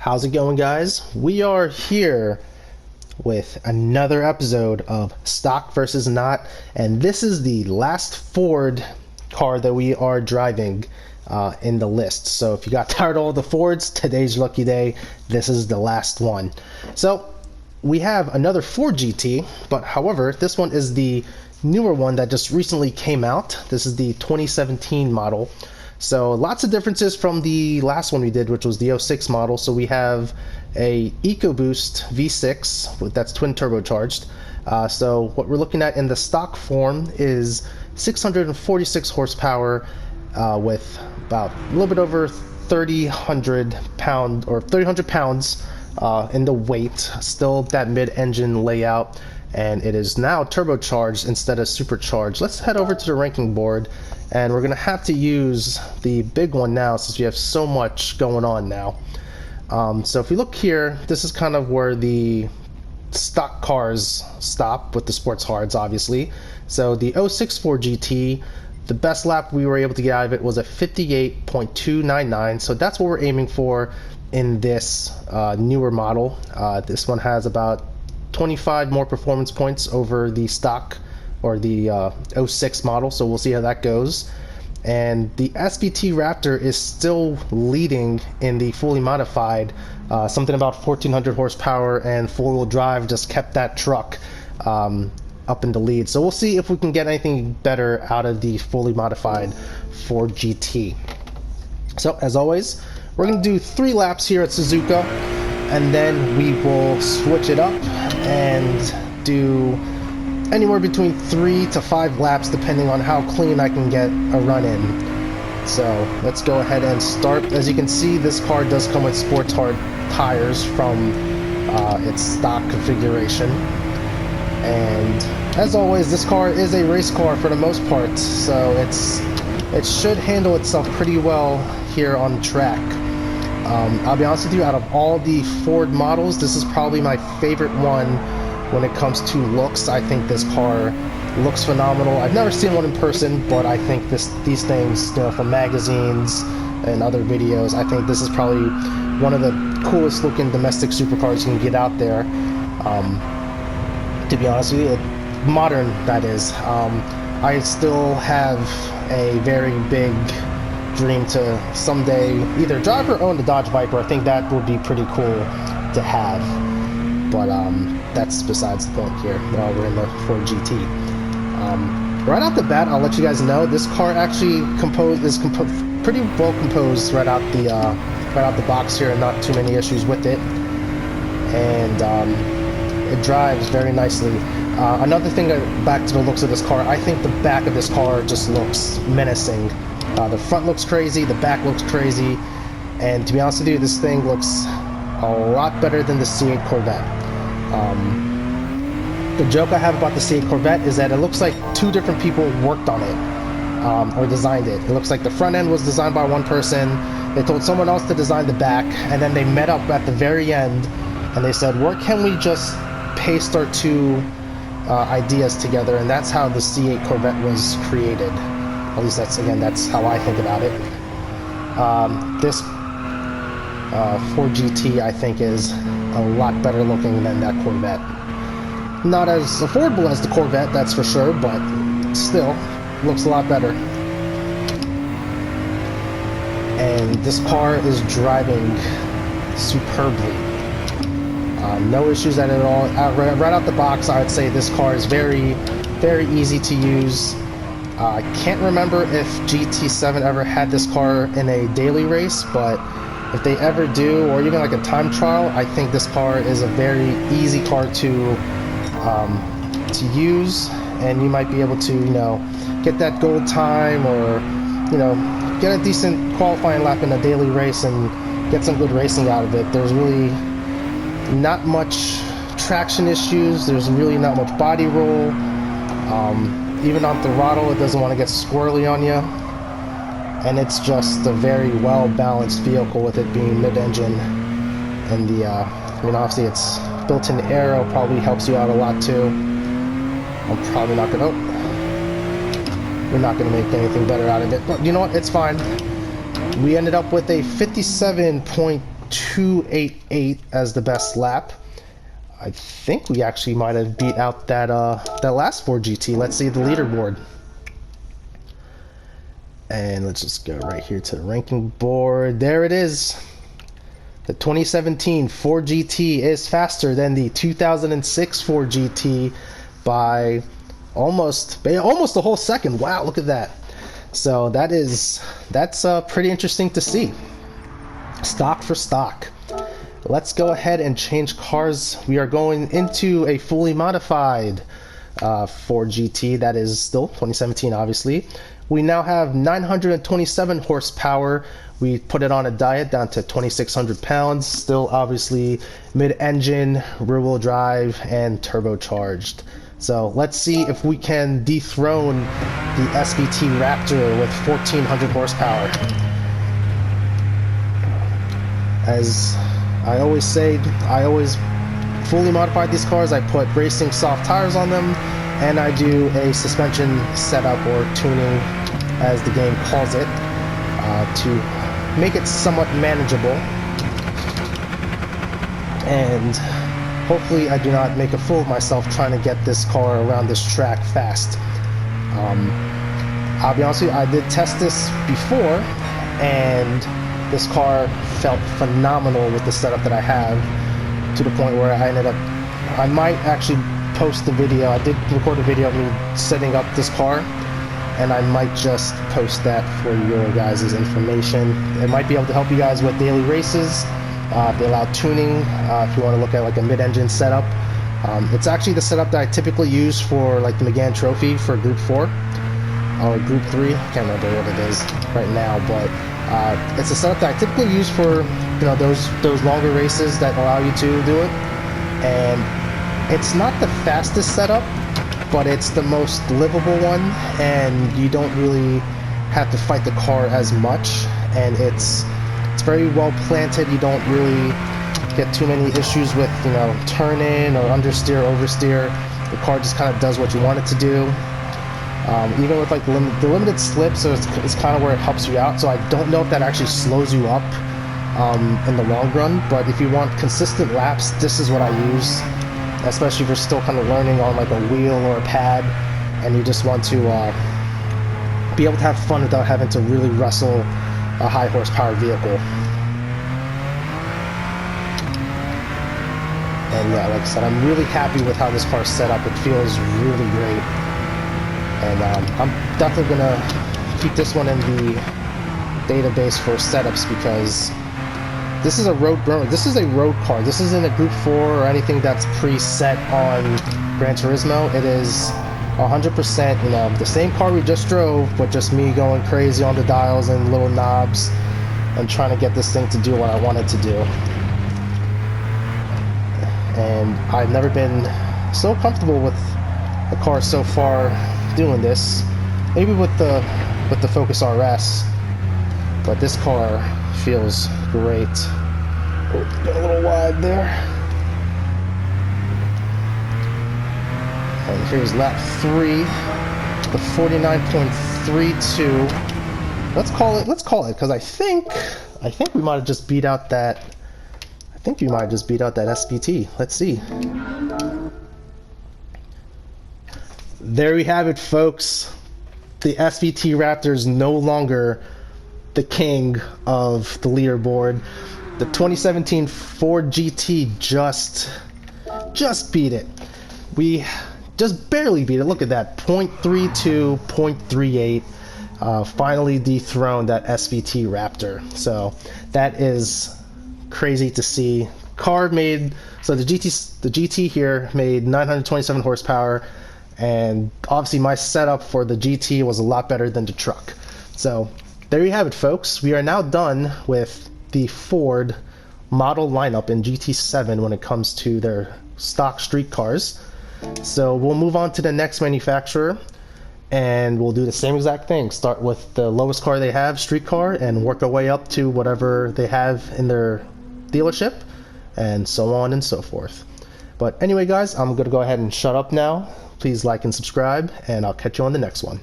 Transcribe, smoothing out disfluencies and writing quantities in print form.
How's it going, guys? We are here with another episode of Stock versus Not, and this is the last Ford car that we are driving in the list. So if you got tired of all the Fords, today's your lucky day. This is the last one. So we have another Ford GT, but however, this one is the newer one that just recently came out. This is the 2017 model. So lots of differences from the last one we did, which was the 06 model. So we have a EcoBoost V6 that's twin turbocharged. So what we're looking at in the stock form is 646 horsepower with about a little bit over 300 pounds in the weight. Still that mid-engine layout, and it is now turbocharged instead of supercharged. Let's head over to the ranking board, and we're gonna have to use the big one now since we have so much going on now. So if we look here, this is kind of where the stock cars stop with the sports hards, obviously. So the 06 Ford GT, the best lap we were able to get out of it was a 58.299. So that's what we're aiming for in this newer model. This one has about 25 more performance points over the stock or the 06 model, so we'll see how that goes. And the SVT Raptor is still leading in the fully modified. Something about 1400 horsepower and four-wheel drive just kept that truck up in the lead. So we'll see if we can get anything better out of the fully modified Ford GT. So as always, we're going to do 3 laps here at Suzuka, and then we will switch it up and do anywhere between 3 to 5 laps depending on how clean I can get a run in. So let's go ahead and start. As you can see, this car does come with sports hard tires from its stock configuration, and as always, this car is a race car for the most part, so it should handle itself pretty well here on the track. I'll be honest with you, out of all the Ford models, this is probably my favorite one when it comes to looks. I think this car looks phenomenal. I've never seen one in person, but I think these things, from magazines and other videos, I think this is probably one of the coolest looking domestic supercars you can get out there. To be honest with you, modern that is. I still have a very big dream to someday either drive or own the Dodge Viper. I think that would be pretty cool to have, but that's besides the point here. We're in the Ford GT. Right out the bat, I'll let you guys know this car actually is pretty well composed right out the box here, and not too many issues with it, and it drives very nicely. Another thing, back to the looks of this car, I think the back of this car just looks menacing. The front looks crazy, the back looks crazy, and to be honest with you, this thing looks a lot better than the C8 Corvette. The joke I have about the C8 Corvette is that it looks like 2 different people worked on it, or designed it. It looks like the front end was designed by one person, they told someone else to design the back, and then they met up at the very end, and they said, where can we just paste our 2 ideas together? And that's how the C8 Corvette was created. At least that's how I think about it. This Ford GT, I think, is a lot better looking than that Corvette. Not as affordable as the Corvette, that's for sure, but still looks a lot better. And this car is driving superbly. No issues at all. Right out the box, I would say this car is very, very easy to use. I can't remember if GT7 ever had this car in a daily race, but if they ever do, or even like a time trial, I think this car is a very easy car to use, and you might be able to, get that gold time, or get a decent qualifying lap in a daily race and get some good racing out of it. There's really not much traction issues. There's really not much body roll. Even on throttle, it doesn't want to get squirrely on you, and it's just a very well balanced vehicle with it being mid-engine, and the obviously its built-in aero probably helps you out a lot too. I'm probably not gonna we're not gonna make anything better out of it, but you know what, it's fine. We ended up with a 57.2 288 as the best lap. I think we actually might have beat out that that last Ford GT. Let's see the leaderboard. And let's just go right here to the ranking board. There it is. The 2017 Ford GT is faster than the 2006 Ford GT by almost a whole second. Wow, look at that. So that's pretty interesting to see. Stock for stock. Let's go ahead and change cars. We are going into a fully modified Ford GT that is still 2017, obviously. We now have 927 horsepower. We put it on a diet down to 2,600 pounds. Still, obviously, mid-engine, rear-wheel drive, and turbocharged. So let's see if we can dethrone the SVT Raptor with 1,400 horsepower. As I always say, I always fully modify these cars. I put racing soft tires on them, and I do a suspension setup or tuning, as the game calls it, to make it somewhat manageable. And hopefully I do not make a fool of myself trying to get this car around this track fast. I'll be honest with you, I did test this before, and this car felt phenomenal with the setup that I have, to the point where I might actually post the video. I did record a video of me setting up this car, and I might just post that for your guys' information. It might be able to help you guys with daily races. They allow tuning if you want to look at like a mid-engine setup. It's actually the setup that I typically use for like the McGann Trophy for Group 4 or Group 3. I can't remember what it is right now, but it's a setup that I typically use for those longer races that allow you to do it. And it's not the fastest setup, but it's the most livable one, and you don't really have to fight the car as much, and it's very well planted. You don't really get too many issues with turn in or understeer, oversteer. The car just kind of does what you want it to do. Even with like the limited slip, so it's kind of where it helps you out. So I don't know if that actually slows you up in the long run, but if you want consistent laps, this is what I use, especially if you're still kind of learning on like a wheel or a pad, and you just want to be able to have fun without having to really wrestle a high horsepower vehicle. And yeah, like I said, I'm really happy with how this car's set up. It feels really great. And I'm definitely gonna keep this one in the database for setups, because this is a road car. This isn't a Group 4 or anything that's preset on Gran Turismo. It is 100% the same car we just drove, but just me going crazy on the dials and little knobs and trying to get this thing to do what I want it to do. And I've never been so comfortable with a car so far doing this. Maybe with the Focus RS, but this car feels great. Oh, got a little wide there. And here's lap 3, the 49.32. Let's call it, because I think we might have just beat out that. I think we might have just beat out that SVT. Let's see. There we have it, folks. The SVT Raptor is no longer the king of the leaderboard. The 2017 Ford GT just beat it. We just barely beat it. Look at that, 0.32, 0.38. Finally dethroned that SVT Raptor. So that is crazy to see. Car made, so the GT here made 927 horsepower, and obviously my setup for the GT was a lot better than the truck. So there you have it, folks. We are now done with the Ford model lineup in GT7 when it comes to their stock street cars. So we'll move on to the next manufacturer, and we'll do the same exact thing. Start with the lowest car they have, street car, and work our way up to whatever they have in their dealership, and so on and so forth. But anyway, guys, I'm going to go ahead and shut up now. Please like and subscribe, and I'll catch you on the next one.